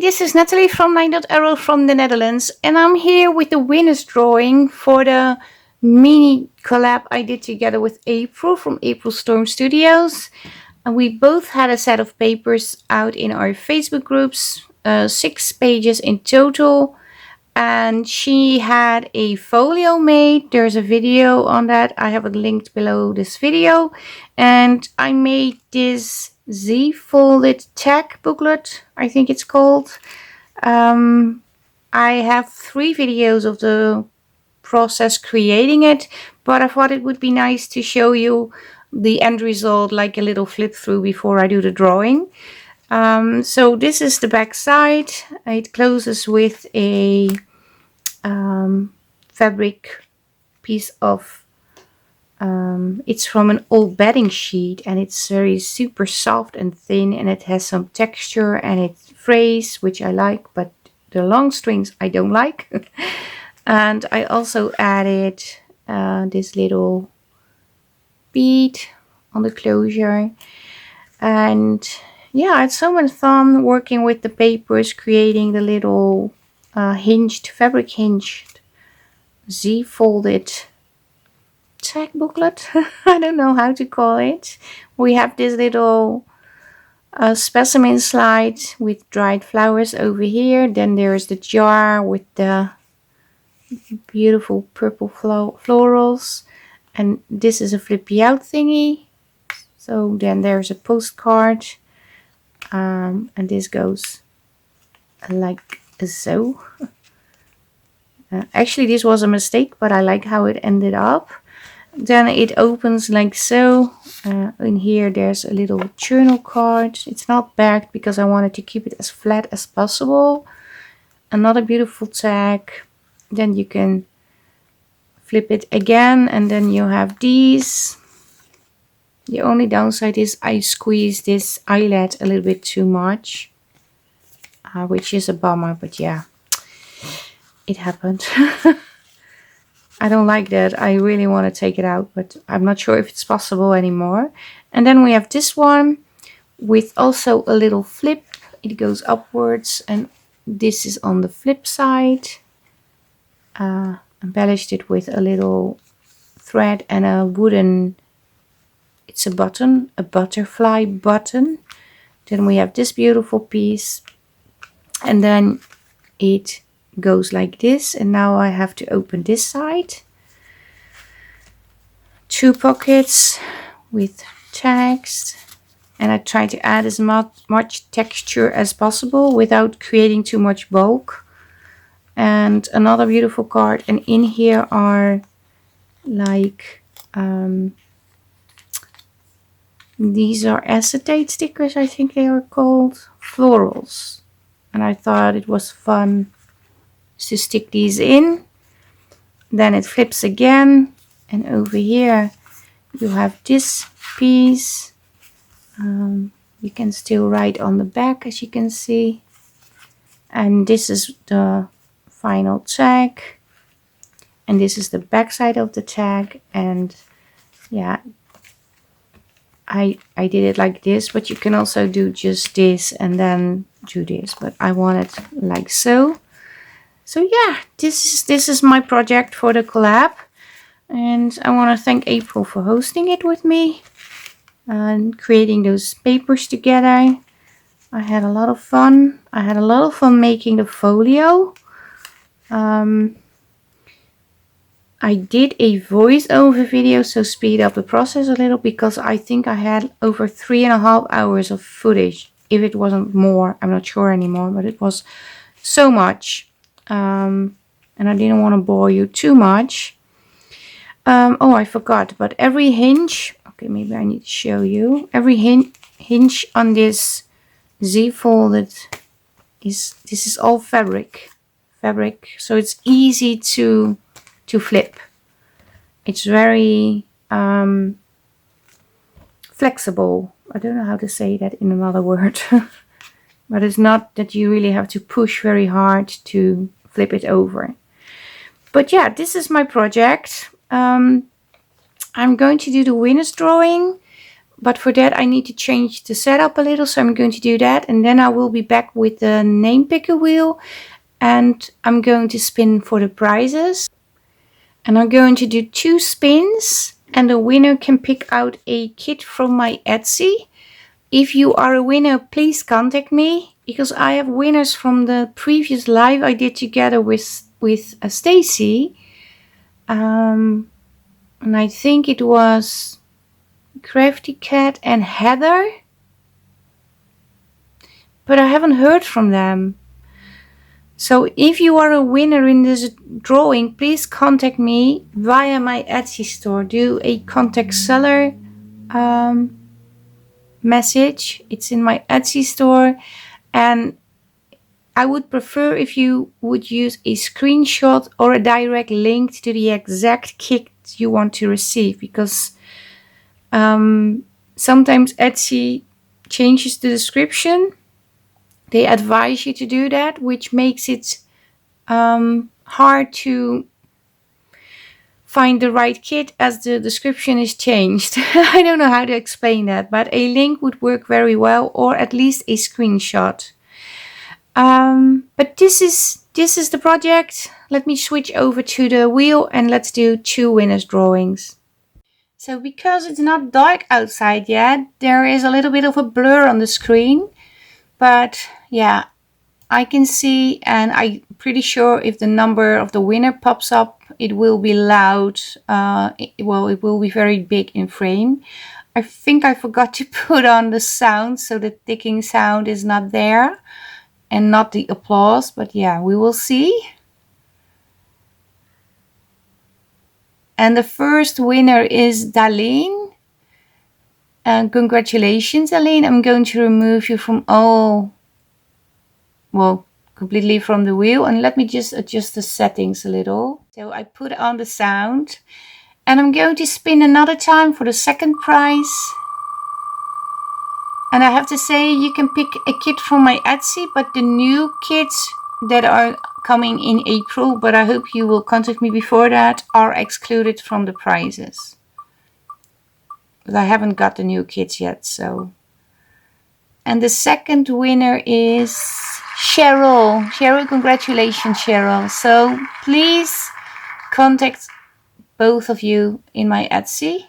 this is Natalie from Line.Arrow from the Netherlands, and I'm here with the winner's drawing for the mini collab I did together with April from April Storm Studios. And we both had a set of papers out in our Facebook groups, 6 pages in total. And she had a folio made. There's a video on that. I have it linked below this video. And I made this Z-folded tag booklet, I think it's called. I have 3 videos of the process creating it, but I thought it would be nice to show you the end result, like a little flip through before I do the drawing. So this is the back side. It closes with a fabric piece of it's from an old bedding sheet, and it's very super soft and thin, and it has some texture, and it's phrase, which I like, but the long strings I don't like. And I also added this little bead on the closure. And yeah, it's so much fun working with the papers, creating the little fabric hinged Z-folded tag booklet. I don't know how to call it. We have this little specimen slide with dried flowers over here. Then there's the jar with the beautiful purple florals, and this is a flippy out thingy. So then there's a postcard, and this goes like so. Actually, this was a mistake, but I like how it ended up. Then it opens like so. In here there's a little journal card. It's not bagged because I wanted to keep it as flat as possible. Another beautiful tag. Then you can flip it again, and then you have these. The only downside is I squeezed this eyelet a little bit too much, which is a bummer, but yeah, it happened. I don't like that. I really want to take it out, but I'm not sure if it's possible anymore. And then we have this one with also a little flip. It goes upwards, and this is on the flip side. Embellished it with a little thread and a wooden, it's a button, a butterfly button. Then we have this beautiful piece, and then it goes like this. And now I have to open this side. 2 pockets with tags, and I try to add as much texture as possible without creating too much bulk. And another beautiful card, and in here are like these are acetate stickers, I think they are called, florals, and I thought it was fun to stick these in. Then it flips again, and over here you have this piece. You can still write on the back, as you can see, and this is the final tag, and this is the back side of the tag. And yeah, I did it like this, but you can also do just this and then do this, but I want it like so. So yeah, this is my project for the collab, and I want to thank April for hosting it with me and creating those papers together. I had a lot of fun. I had a lot of fun making the folio. I did a voiceover video, so speed up the process a little, because I think I had over 3.5 hours of footage. If it wasn't more, I'm not sure anymore, but it was so much. And I didn't want to bore you too much. Oh, I forgot, but every hinge, okay, maybe I need to show you. Every hinge on this Z-folded this is all fabric, so it's easy to flip. It's very flexible. I don't know how to say that in another word. But it's not that you really have to push very hard to flip it over. But yeah, this is my project. I'm going to do the winner's drawing, But for that I need to change the setup a little, so I'm going to do that, and then I will be back with the name picker wheel, and I'm going to spin for the prizes. And I'm going to do 2 spins, and the winner can pick out a kit from my Etsy. If you are a winner, please contact me, because I have winners from the previous live I did together with Stacy. And I think it was Crafty Cat and Heather, but I haven't heard from them. So if you are a winner in this drawing, please contact me via my Etsy store. Do a contact seller message. It's in my Etsy store, and I would prefer if you would use a screenshot or a direct link to the exact kit you want to receive, because sometimes Etsy changes the description. They advise you to do that, which makes it hard to find the right kit as the description is changed. I don't know how to explain that, but a link would work very well, or at least a screenshot. But this is the project. Let me switch over to the wheel and let's do 2 winners drawings. So because it's not dark outside yet, there is a little bit of a blur on the screen. But yeah, I can see, and I'm pretty sure if the number of the winner pops up, it will be loud. It will be very big in frame. I think I forgot to put on the sound, so the ticking sound is not there and not the applause. But yeah, we will see. And the first winner is Darlene. Congratulations, Aline. I'm going to remove you from completely from the wheel, and let me just adjust the settings a little. So I put on the sound, and I'm going to spin another time for the second prize. And I have to say, you can pick a kit from my Etsy, but the new kits that are coming in April, but I hope you will contact me before that, are excluded from the prizes. But I haven't got the new kits yet, so. And the second winner is Cheryl. Cheryl, congratulations, Cheryl. So please contact both of you in my Etsy.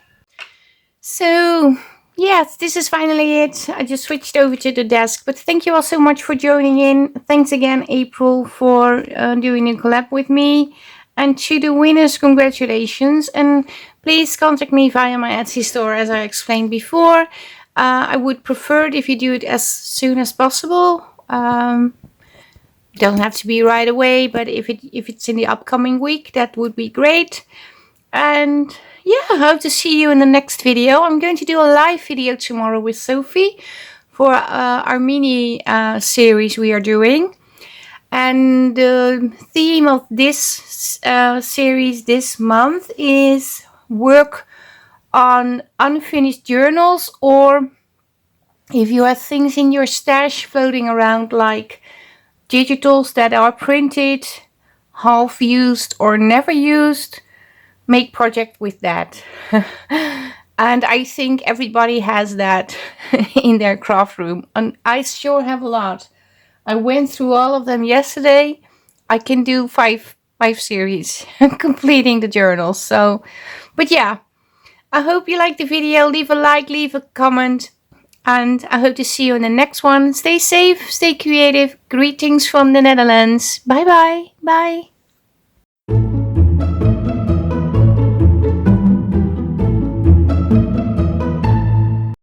So yes, this is finally it. I just switched over to the desk, but thank you all so much for joining in. Thanks again, April, for doing a collab with me. And to the winners, congratulations. And please contact me via my Etsy store, as I explained before. I would prefer it if you do it as soon as possible. It doesn't have to be right away, but if it's in the upcoming week, that would be great. And yeah, I hope to see you in the next video. I'm going to do a live video tomorrow with Sophie for our mini series we are doing. And the theme of this series this month is work on unfinished journals, or if you have things in your stash floating around like digitals that are printed, half used or never used, make project with that. And I think everybody has that in their craft room, and I sure have a lot. I went through all of them yesterday. I can do five series completing the journals. So, but yeah, I hope you liked the video. Leave a like, leave a comment, and I hope to see you in the next one. Stay safe, stay creative. Greetings from the Netherlands. Bye bye. Bye.